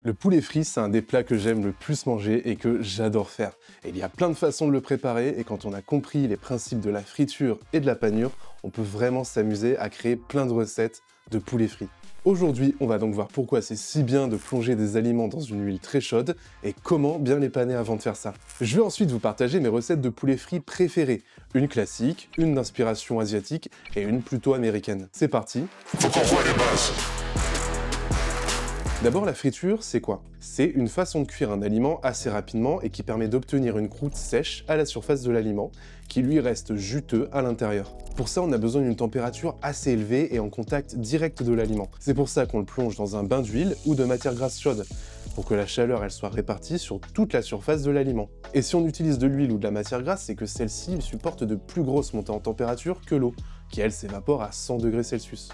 Le poulet frit, c'est un des plats que j'aime le plus manger et que j'adore faire. Et il y a plein de façons de le préparer et quand on a compris les principes de la friture et de la panure, on peut vraiment s'amuser à créer plein de recettes de poulet frit. Aujourd'hui, on va donc voir pourquoi c'est si bien de plonger des aliments dans une huile très chaude et comment bien les paner avant de faire ça. Je vais ensuite vous partager mes recettes de poulet frit préférées. Une classique, une d'inspiration asiatique et une plutôt américaine. C'est parti. D'abord, la friture, c'est quoi? C'est une façon de cuire un aliment assez rapidement et qui permet d'obtenir une croûte sèche à la surface de l'aliment, qui lui reste juteux à l'intérieur. Pour ça, on a besoin d'une température assez élevée et en contact direct de l'aliment. C'est pour ça qu'on le plonge dans un bain d'huile ou de matière grasse chaude, pour que la chaleur elle soit répartie sur toute la surface de l'aliment. Et si on utilise de l'huile ou de la matière grasse, c'est que celle-ci supporte de plus grosses montées en température que l'eau, qui elle s'évapore à 100 degrés Celsius.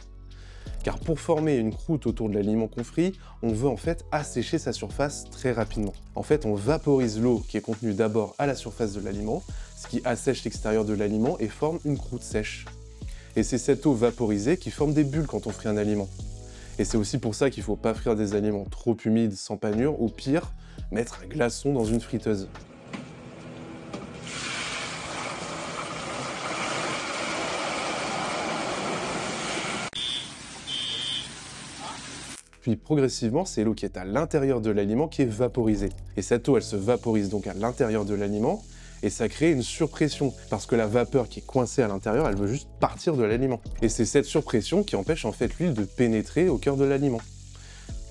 Car pour former une croûte autour de l'aliment qu'on frit, on veut en fait assécher sa surface très rapidement. En fait, on vaporise l'eau qui est contenue d'abord à la surface de l'aliment, ce qui assèche l'extérieur de l'aliment et forme une croûte sèche. Et c'est cette eau vaporisée qui forme des bulles quand on frit un aliment. Et c'est aussi pour ça qu'il ne faut pas frire des aliments trop humides sans panure, ou pire, mettre un glaçon dans une friteuse. Puis progressivement, c'est l'eau qui est à l'intérieur de l'aliment qui est vaporisée. Et cette eau, elle se vaporise donc à l'intérieur de l'aliment, et ça crée une surpression, parce que la vapeur qui est coincée à l'intérieur, elle veut juste partir de l'aliment. Et c'est cette surpression qui empêche en fait l'huile de pénétrer au cœur de l'aliment.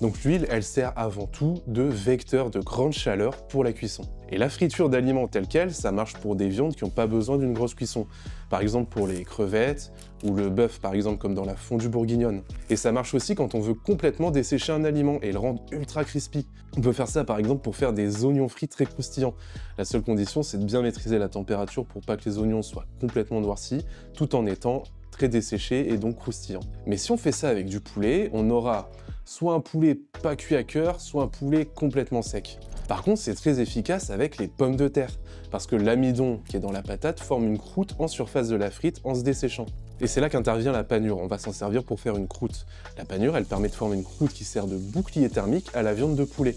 Donc l'huile, elle sert avant tout de vecteur de grande chaleur pour la cuisson. Et la friture d'aliments telle quelle, ça marche pour des viandes qui n'ont pas besoin d'une grosse cuisson. Par exemple pour les crevettes, ou le bœuf par exemple comme dans la fondue bourguignonne. Et ça marche aussi quand on veut complètement dessécher un aliment et le rendre ultra crispy. On peut faire ça par exemple pour faire des oignons frits très croustillants. La seule condition, c'est de bien maîtriser la température pour pas que les oignons soient complètement noircis, tout en étant très desséchés et donc croustillants. Mais si on fait ça avec du poulet, on aura soit un poulet pas cuit à cœur, soit un poulet complètement sec. Par contre, c'est très efficace avec les pommes de terre, parce que l'amidon qui est dans la patate forme une croûte en surface de la frite en se desséchant. Et c'est là qu'intervient la panure, on va s'en servir pour faire une croûte. La panure, elle permet de former une croûte qui sert de bouclier thermique à la viande de poulet.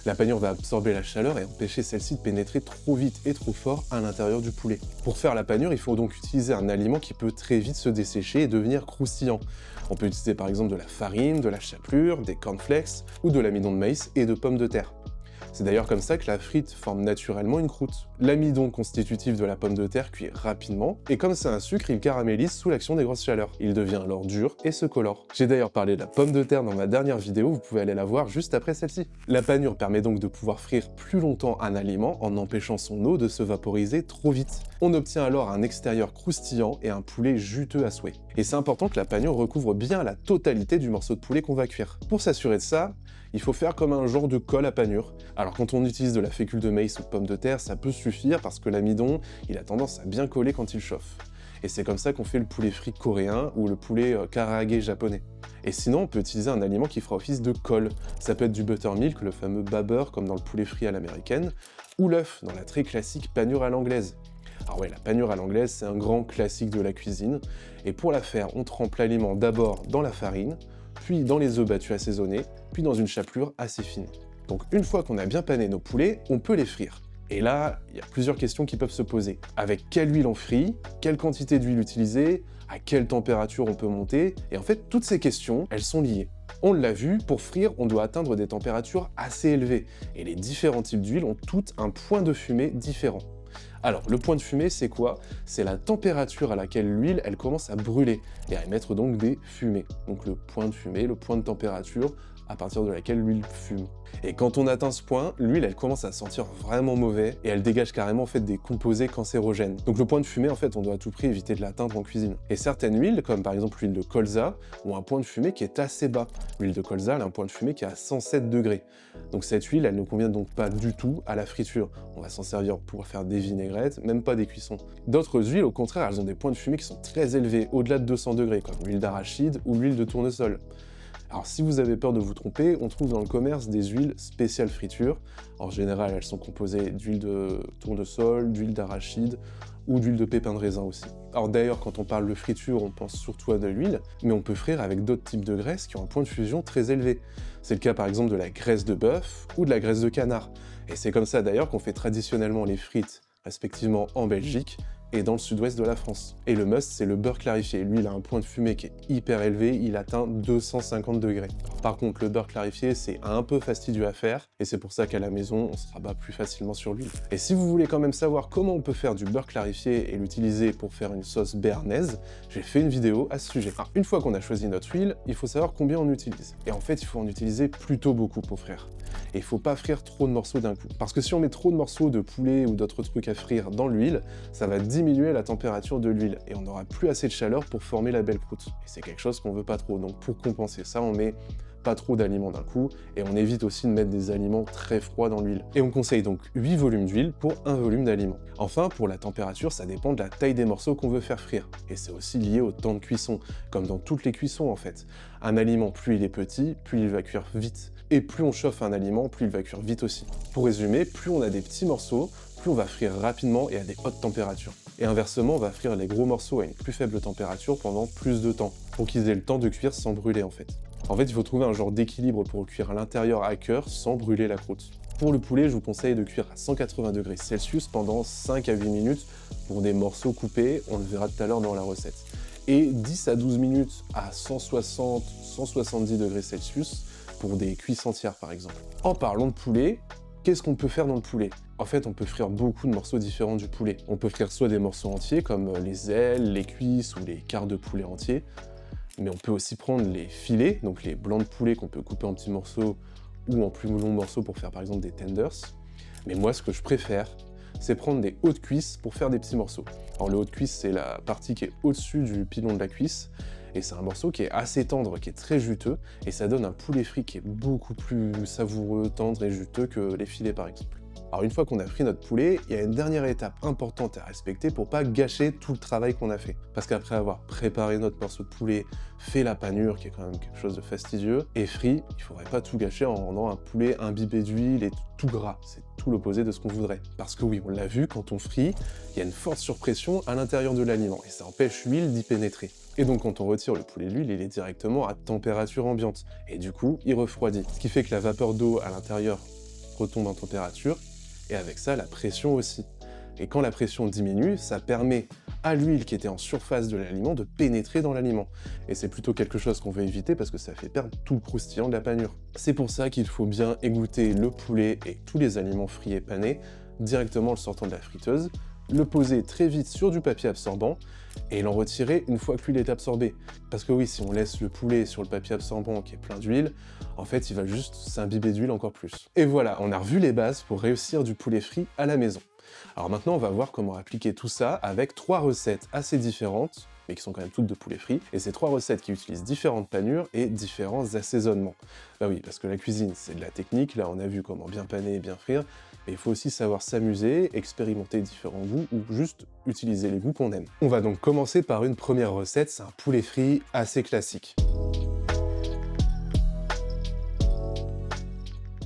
La panure va absorber la chaleur et empêcher celle-ci de pénétrer trop vite et trop fort à l'intérieur du poulet. Pour faire la panure, il faut donc utiliser un aliment qui peut très vite se dessécher et devenir croustillant. On peut utiliser par exemple de la farine, de la chapelure, des cornflakes ou de l'amidon de maïs et de pommes de terre. C'est d'ailleurs comme ça que la frite forme naturellement une croûte. L'amidon constitutif de la pomme de terre cuit rapidement, et comme c'est un sucre, il caramélise sous l'action des grosses chaleurs. Il devient alors dur et se colore. J'ai d'ailleurs parlé de la pomme de terre dans ma dernière vidéo, vous pouvez aller la voir juste après celle-ci. La panure permet donc de pouvoir frire plus longtemps un aliment en empêchant son eau de se vaporiser trop vite. On obtient alors un extérieur croustillant et un poulet juteux à souhait. Et c'est important que la panure recouvre bien la totalité du morceau de poulet qu'on va cuire. Pour s'assurer de ça, il faut faire comme un genre de colle à panure. Alors quand on utilise de la fécule de maïs ou de pomme de terre, ça peut suffire parce que l'amidon, il a tendance à bien coller quand il chauffe. Et c'est comme ça qu'on fait le poulet frit coréen ou le poulet karaage japonais. Et sinon, on peut utiliser un aliment qui fera office de colle. Ça peut être du buttermilk, le fameux babber comme dans le poulet frit à l'américaine, ou l'œuf dans la très classique panure à l'anglaise. Alors ouais, la panure à l'anglaise, c'est un grand classique de la cuisine. Et pour la faire, on trempe l'aliment d'abord dans la farine, puis dans les œufs battus assaisonnés, puis dans une chapelure assez fine. Donc une fois qu'on a bien pané nos poulets, on peut les frire. Et là, il y a plusieurs questions qui peuvent se poser. Avec quelle huile on frit? Quelle quantité d'huile utiliser? À quelle température on peut monter? Et en fait, toutes ces questions, elles sont liées. On l'a vu, pour frire, on doit atteindre des températures assez élevées. Et les différents types d'huile ont toutes un point de fumée différent. Alors, le point de fumée, c'est quoi? C'est la température à laquelle l'huile, elle commence à brûler et à émettre donc des fumées. Donc le point de fumée, le point de température à partir de laquelle l'huile fume. Et quand on atteint ce point, l'huile, elle commence à sentir vraiment mauvais et elle dégage carrément en fait des composés cancérogènes. Donc le point de fumée, en fait, on doit à tout prix éviter de l'atteindre en cuisine. Et certaines huiles, comme par exemple l'huile de colza, ont un point de fumée qui est assez bas. L'huile de colza, elle a un point de fumée qui est à 107 degrés. Donc cette huile, elle ne convient donc pas du tout à la friture. On va s'en servir pour faire des vinaigrettes, même pas des cuissons. D'autres huiles, au contraire, elles ont des points de fumée qui sont très élevés, au-delà de 200 degrés, comme l'huile d'arachide ou l'huile de tournesol. Alors si vous avez peur de vous tromper, on trouve dans le commerce des huiles spéciales friture. En général, elles sont composées d'huile de tournesol, d'huile d'arachide ou d'huile de pépins de raisin aussi. Alors d'ailleurs, quand on parle de friture, on pense surtout à de l'huile, mais on peut frire avec d'autres types de graisses qui ont un point de fusion très élevé. C'est le cas par exemple de la graisse de bœuf ou de la graisse de canard. Et c'est comme ça d'ailleurs qu'on fait traditionnellement les frites, respectivement en Belgique et dans le sud-ouest de la France. Et le must, c'est le beurre clarifié. Lui, il a un point de fumée qui est hyper élevé, il atteint 250 degrés. Par contre, le beurre clarifié, c'est un peu fastidieux à faire, et c'est pour ça qu'à la maison, on se rabat plus facilement sur l'huile. Et si vous voulez quand même savoir comment on peut faire du beurre clarifié et l'utiliser pour faire une sauce béarnaise, j'ai fait une vidéo à ce sujet. Alors, une fois qu'on a choisi notre huile, il faut savoir combien on utilise. Et en fait, il faut en utiliser plutôt beaucoup pour frire. Et il faut pas frire trop de morceaux d'un coup. Parce que si on met trop de morceaux de poulet ou d'autres trucs à frire dans l'huile, ça va diminuer la température de l'huile et on n'aura plus assez de chaleur pour former la belle croûte. Et c'est quelque chose qu'on veut pas trop. Donc pour compenser ça, on met pas trop d'aliments d'un coup et on évite aussi de mettre des aliments très froids dans l'huile. Et on conseille donc 8 volumes d'huile pour 1 volume d'aliments. Enfin, pour la température, ça dépend de la taille des morceaux qu'on veut faire frire. Et c'est aussi lié au temps de cuisson, comme dans toutes les cuissons en fait. Un aliment, plus il est petit, plus il va cuire vite. Et plus on chauffe un aliment, plus il va cuire vite aussi. Pour résumer, plus on a des petits morceaux, plus on va frire rapidement et à des hautes températures. Et inversement, on va frire les gros morceaux à une plus faible température pendant plus de temps, pour qu'ils aient le temps de cuire sans brûler en fait. En fait, il faut trouver un genre d'équilibre pour cuire à l'intérieur à cœur sans brûler la croûte. Pour le poulet, je vous conseille de cuire à 180 degrés Celsius pendant 5 à 8 minutes pour des morceaux coupés, on le verra tout à l'heure dans la recette. Et 10 à 12 minutes à 160-170 degrés Celsius pour des cuisses entières par exemple. En parlant de poulet, qu'est-ce qu'on peut faire dans le poulet? En fait, on peut frire beaucoup de morceaux différents du poulet. On peut frire soit des morceaux entiers comme les ailes, les cuisses ou les quarts de poulet entiers, mais on peut aussi prendre les filets, donc les blancs de poulet qu'on peut couper en petits morceaux ou en plus longs morceaux pour faire par exemple des tenders. Mais moi, ce que je préfère, c'est prendre des hauts de cuisse pour faire des petits morceaux. Alors le haut de cuisse, c'est la partie qui est au-dessus du pilon de la cuisse, et c'est un morceau qui est assez tendre, qui est très juteux, et ça donne un poulet frit qui est beaucoup plus savoureux, tendre et juteux que les filets par exemple. Alors une fois qu'on a frit notre poulet, il y a une dernière étape importante à respecter pour pas gâcher tout le travail qu'on a fait. Parce qu'après avoir préparé notre morceau de poulet, fait la panure, qui est quand même quelque chose de fastidieux, et frit, il faudrait pas tout gâcher en rendant un poulet imbibé d'huile et tout gras. C'est tout l'opposé de ce qu'on voudrait. Parce que oui, on l'a vu, quand on frit, il y a une forte surpression à l'intérieur de l'aliment, et ça empêche l'huile d'y pénétrer. Et donc quand on retire le poulet de l'huile, il est directement à température ambiante, et du coup, il refroidit. Ce qui fait que la vapeur d'eau à l'intérieur retombe en température, et avec ça, la pression aussi. Et quand la pression diminue, ça permet à l'huile qui était en surface de l'aliment de pénétrer dans l'aliment. Et c'est plutôt quelque chose qu'on veut éviter parce que ça fait perdre tout le croustillant de la panure. C'est pour ça qu'il faut bien égoutter le poulet et tous les aliments frits et panés directement en le sortant de la friteuse, le poser très vite sur du papier absorbant et l'en retirer une fois que l'huile est absorbée. Parce que oui, si on laisse le poulet sur le papier absorbant qui est plein d'huile, en fait, il va juste s'imbiber d'huile encore plus. Et voilà, on a revu les bases pour réussir du poulet frit à la maison. Alors maintenant, on va voir comment appliquer tout ça avec 3 recettes assez différentes, mais qui sont quand même toutes de poulet frit, et ces 3 recettes qui utilisent différentes panures et différents assaisonnements. Bah oui, parce que la cuisine, c'est de la technique, là on a vu comment bien paner et bien frire, mais il faut aussi savoir s'amuser, expérimenter différents goûts, ou juste utiliser les goûts qu'on aime. On va donc commencer par une première recette, c'est un poulet frit assez classique.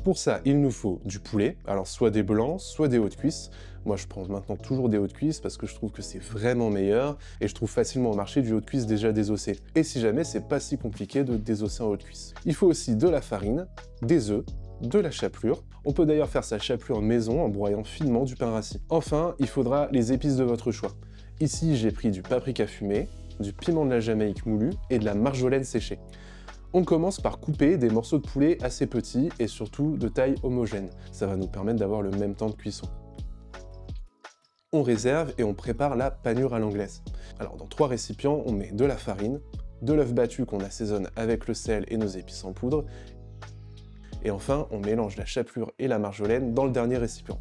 Pour ça, il nous faut du poulet, alors soit des blancs, soit des hauts de cuisse. Moi, je prends maintenant toujours des hauts de cuisse parce que je trouve que c'est vraiment meilleur et je trouve facilement au marché du haut de cuisse déjà désossé. Et si jamais, c'est pas si compliqué de désosser un haut de cuisse. Il faut aussi de la farine, des œufs, de la chapelure. On peut d'ailleurs faire sa chapelure maison en broyant finement du pain rassis. Enfin, il faudra les épices de votre choix. Ici, j'ai pris du paprika fumé, du piment de la Jamaïque moulu et de la marjolaine séchée. On commence par couper des morceaux de poulet assez petits et surtout de taille homogène. Ça va nous permettre d'avoir le même temps de cuisson. On réserve et on prépare la panure à l'anglaise. Alors dans 3 récipients, on met de la farine, de l'œuf battu qu'on assaisonne avec le sel et nos épices en poudre, et enfin on mélange la chapelure et la marjolaine dans le dernier récipient.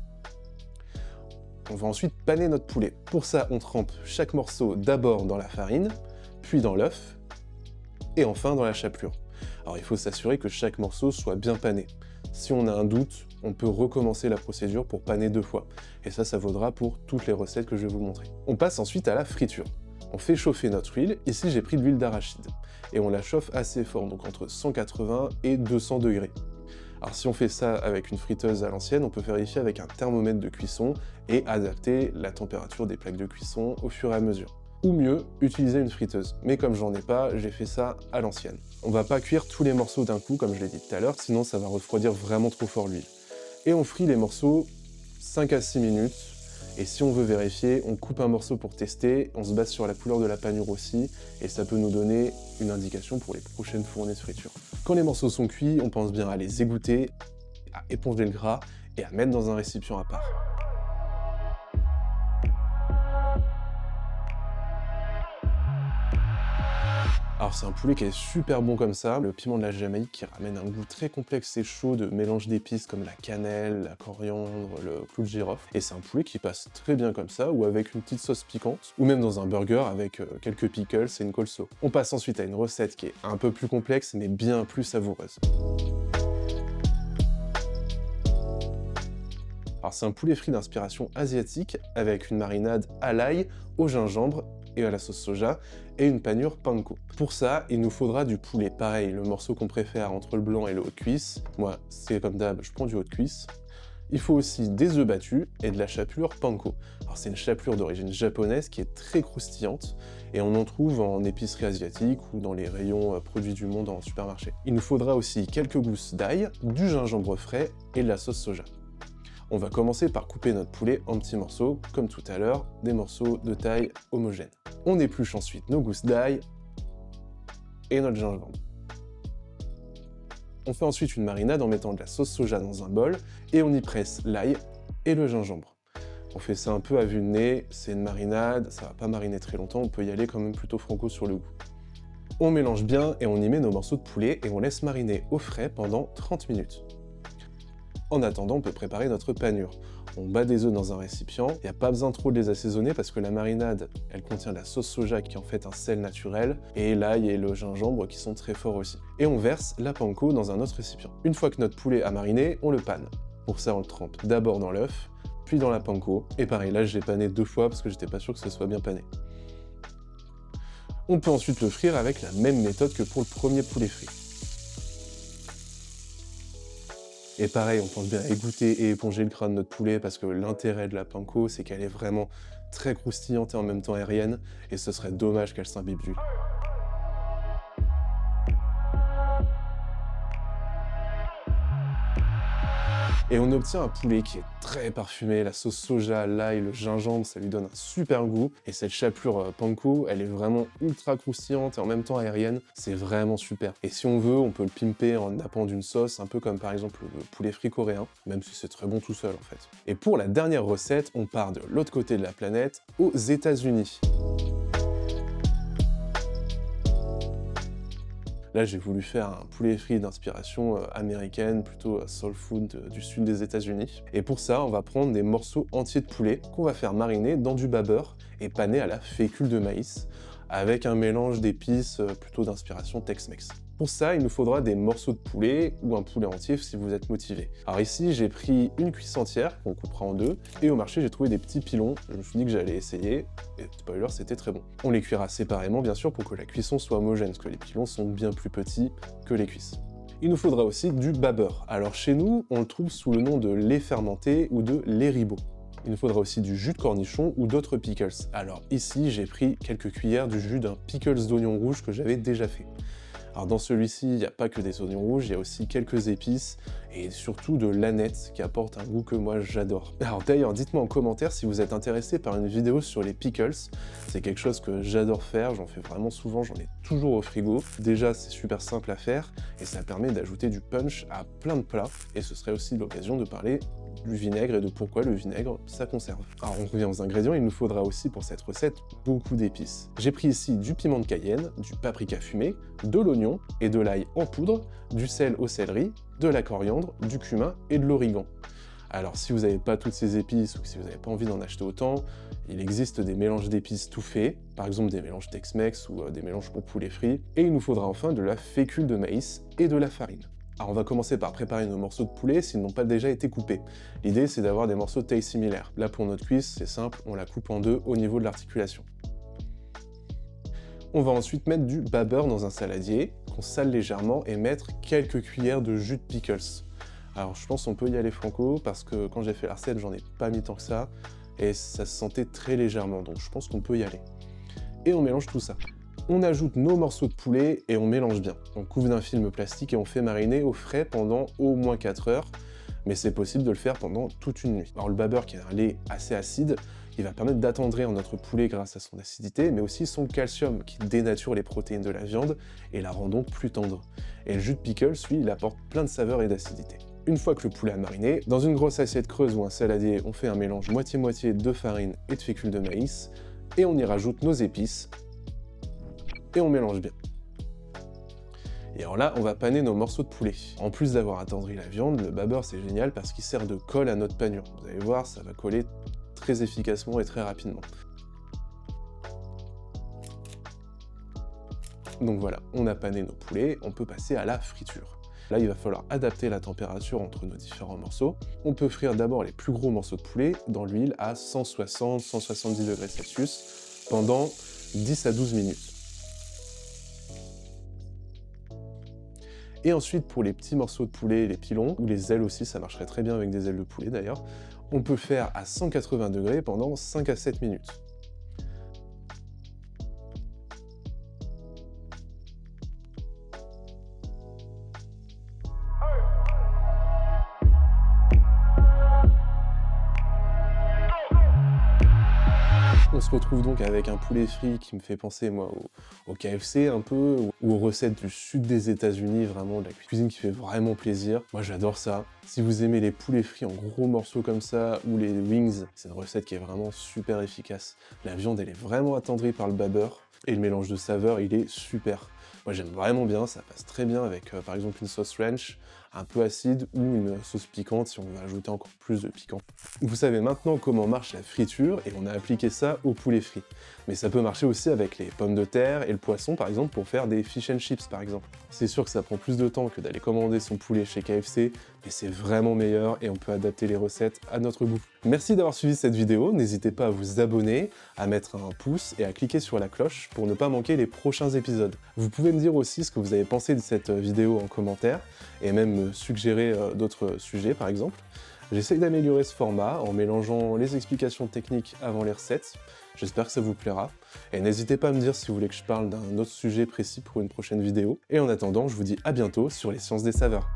On va ensuite paner notre poulet. Pour ça, on trempe chaque morceau d'abord dans la farine, puis dans l'œuf, et enfin dans la chapelure. Alors il faut s'assurer que chaque morceau soit bien pané. Si on a un doute, on peut recommencer la procédure pour paner 2 fois. Et ça vaudra pour toutes les recettes que je vais vous montrer. On passe ensuite à la friture. On fait chauffer notre huile, ici j'ai pris de l'huile d'arachide, et on la chauffe assez fort, donc entre 180 et 200 degrés. Alors si on fait ça avec une friteuse à l'ancienne, on peut vérifier avec un thermomètre de cuisson et adapter la température des plaques de cuisson au fur et à mesure. Ou mieux, utiliser une friteuse. Mais comme j'en ai pas, j'ai fait ça à l'ancienne. On va pas cuire tous les morceaux d'un coup, comme je l'ai dit tout à l'heure, sinon ça va refroidir vraiment trop fort l'huile. Et on frit les morceaux 5 à 6 minutes. Et si on veut vérifier, on coupe un morceau pour tester, on se base sur la couleur de la panure aussi, et ça peut nous donner une indication pour les prochaines fournées de friture. Quand les morceaux sont cuits, on pense bien à les égoutter, à éponger le gras et à mettre dans un récipient à part. Alors c'est un poulet qui est super bon comme ça, le piment de la Jamaïque qui ramène un goût très complexe et chaud de mélange d'épices comme la cannelle, la coriandre, le clou de girofle. Et c'est un poulet qui passe très bien comme ça, ou avec une petite sauce piquante, ou même dans un burger avec quelques pickles et une colso. On passe ensuite à une recette qui est un peu plus complexe, mais bien plus savoureuse. Alors c'est un poulet frit d'inspiration asiatique, avec une marinade à l'ail, au gingembre et à la sauce soja, et une panure panko. Pour ça, il nous faudra du poulet, pareil, le morceau qu'on préfère entre le blanc et le haut de cuisse. Moi, c'est comme d'hab, je prends du haut de cuisse. Il faut aussi des œufs battus et de la chapelure panko. Alors c'est une chapelure d'origine japonaise qui est très croustillante, et on en trouve en épicerie asiatique ou dans les rayons produits du monde en supermarché. Il nous faudra aussi quelques gousses d'ail, du gingembre frais et de la sauce soja. On va commencer par couper notre poulet en petits morceaux, comme tout à l'heure, des morceaux de taille homogène. On épluche ensuite nos gousses d'ail et notre gingembre. On fait ensuite une marinade en mettant de la sauce soja dans un bol et on y presse l'ail et le gingembre. On fait ça un peu à vue de nez, c'est une marinade, ça va pas mariner très longtemps, on peut y aller quand même plutôt franco sur le goût. On mélange bien et on y met nos morceaux de poulet et on laisse mariner au frais pendant 30 minutes. En attendant, on peut préparer notre panure. On bat des œufs dans un récipient, il n'y a pas besoin trop de les assaisonner parce que la marinade, elle contient de la sauce soja qui est en fait un sel naturel, et l'ail et le gingembre qui sont très forts aussi. Et on verse la panko dans un autre récipient. Une fois que notre poulet a mariné, on le panne. Pour ça, on le trempe d'abord dans l'œuf, puis dans la panko, et pareil, là je l'ai pané 2 fois parce que j'étais pas sûr que ce soit bien pané. On peut ensuite le frire avec la même méthode que pour le premier poulet frit. Et pareil, on pense bien à égoutter et éponger le gras de notre poulet parce que l'intérêt de la panko, c'est qu'elle est vraiment très croustillante et en même temps aérienne, et ce serait dommage qu'elle s'imbibe d'huile. Et on obtient un poulet qui est très parfumé, la sauce soja, l'ail, le gingembre, ça lui donne un super goût. Et cette chapelure panko, elle est vraiment ultra croustillante et en même temps aérienne, c'est vraiment super. Et si on veut, on peut le pimper en nappant d'une sauce, un peu comme par exemple le poulet frit coréen, même si c'est très bon tout seul en fait. Et pour la dernière recette, on part de l'autre côté de la planète, aux États-Unis. Là, j'ai voulu faire un poulet frit d'inspiration américaine, plutôt soul food du sud des États-Unis. Et pour ça, on va prendre des morceaux entiers de poulet qu'on va faire mariner dans du bas beurre et paner à la fécule de maïs, avec un mélange d'épices plutôt d'inspiration Tex-Mex. Pour ça, il nous faudra des morceaux de poulet ou un poulet entier si vous êtes motivé. Alors ici, j'ai pris une cuisse entière qu'on coupera en deux, et au marché, j'ai trouvé des petits pilons. Je me suis dit que j'allais essayer, et spoiler, c'était très bon. On les cuira séparément, bien sûr, pour que la cuisson soit homogène, parce que les pilons sont bien plus petits que les cuisses. Il nous faudra aussi du bas beurre. Alors chez nous, on le trouve sous le nom de lait fermenté ou de lait ribot. Il nous faudra aussi du jus de cornichon ou d'autres pickles. Alors ici, j'ai pris quelques cuillères du jus d'un pickles d'oignon rouge que j'avais déjà fait. Alors dans celui-ci, il n'y a pas que des oignons rouges, il y a aussi quelques épices et surtout de l'aneth qui apporte un goût que moi j'adore. Alors d'ailleurs, dites-moi en commentaire si vous êtes intéressé par une vidéo sur les pickles. C'est quelque chose que j'adore faire, j'en fais vraiment souvent, j'en ai toujours au frigo. Déjà, c'est super simple à faire et ça permet d'ajouter du punch à plein de plats. Et ce serait aussi l'occasion de parler du vinaigre et de pourquoi le vinaigre, ça conserve. Alors on revient aux ingrédients, il nous faudra aussi pour cette recette beaucoup d'épices. J'ai pris ici du piment de Cayenne, du paprika fumé, de l'oignon et de l'ail en poudre, du sel au céleri, de la coriandre, du cumin et de l'origan. Alors si vous n'avez pas toutes ces épices ou si vous n'avez pas envie d'en acheter autant, il existe des mélanges d'épices tout faits, par exemple des mélanges Tex-Mex ou des mélanges au poulet frit, et il nous faudra enfin de la fécule de maïs et de la farine. Alors on va commencer par préparer nos morceaux de poulet s'ils n'ont pas déjà été coupés. L'idée c'est d'avoir des morceaux de taille similaire. Là pour notre cuisse, c'est simple, on la coupe en deux au niveau de l'articulation. On va ensuite mettre du babber dans un saladier, qu'on sale légèrement, et mettre quelques cuillères de jus de pickles. Alors je pense qu'on peut y aller franco, parce que quand j'ai fait la recette, j'en ai pas mis tant que ça, et ça se sentait très légèrement, donc je pense qu'on peut y aller. Et on mélange tout ça. On ajoute nos morceaux de poulet et on mélange bien. On couvre d'un film plastique et on fait mariner au frais pendant au moins 4 heures, mais c'est possible de le faire pendant toute une nuit. Alors le babber, qui est un lait assez acide, il va permettre d'attendrir notre poulet grâce à son acidité, mais aussi son calcium qui dénature les protéines de la viande et la rend donc plus tendre. Et le jus de pickles, lui, il apporte plein de saveurs et d'acidité. Une fois que le poulet a mariné, dans une grosse assiette creuse ou un saladier, on fait un mélange moitié-moitié de farine et de fécule de maïs, et on y rajoute nos épices, et on mélange bien. Et alors là, on va paner nos morceaux de poulet. En plus d'avoir attendri la viande, le babber c'est génial parce qu'il sert de colle à notre panure. Vous allez voir, ça va coller très efficacement et très rapidement. Donc voilà, on a pané nos poulets, on peut passer à la friture. Là, il va falloir adapter la température entre nos différents morceaux. On peut frire d'abord les plus gros morceaux de poulet dans l'huile à 160-170 degrés Celsius pendant 10 à 12 minutes. Et ensuite, pour les petits morceaux de poulet, les pilons, ou les ailes aussi, ça marcherait très bien avec des ailes de poulet d'ailleurs, on peut le faire à 180 degrés pendant 5 à 7 minutes. On se retrouve donc avec un poulet frit qui me fait penser moi au KFC un peu, ou aux recettes du sud des États-Unis, vraiment de la cuisine qui fait vraiment plaisir. Moi j'adore ça. Si vous aimez les poulets frits en gros morceaux comme ça, ou les wings, c'est une recette qui est vraiment super efficace. La viande elle est vraiment attendrie par le babber, et le mélange de saveurs il est super. Moi j'aime vraiment bien, ça passe très bien avec par exemple une sauce ranch, un peu acide, ou une sauce piquante si on veut ajouter encore plus de piquant. Vous savez maintenant comment marche la friture et on a appliqué ça au poulet frit. Mais ça peut marcher aussi avec les pommes de terre et le poisson par exemple pour faire des fish and chips par exemple. C'est sûr que ça prend plus de temps que d'aller commander son poulet chez KFC, mais c'est vraiment meilleur et on peut adapter les recettes à notre goût. Merci d'avoir suivi cette vidéo, n'hésitez pas à vous abonner, à mettre un pouce et à cliquer sur la cloche pour ne pas manquer les prochains épisodes. Vous pouvez me dire aussi ce que vous avez pensé de cette vidéo en commentaire et même me suggérer d'autres sujets par exemple. J'essaye d'améliorer ce format en mélangeant les explications techniques avant les recettes. J'espère que ça vous plaira. Et n'hésitez pas à me dire si vous voulez que je parle d'un autre sujet précis pour une prochaine vidéo. Et en attendant, je vous dis à bientôt sur les sciences des saveurs.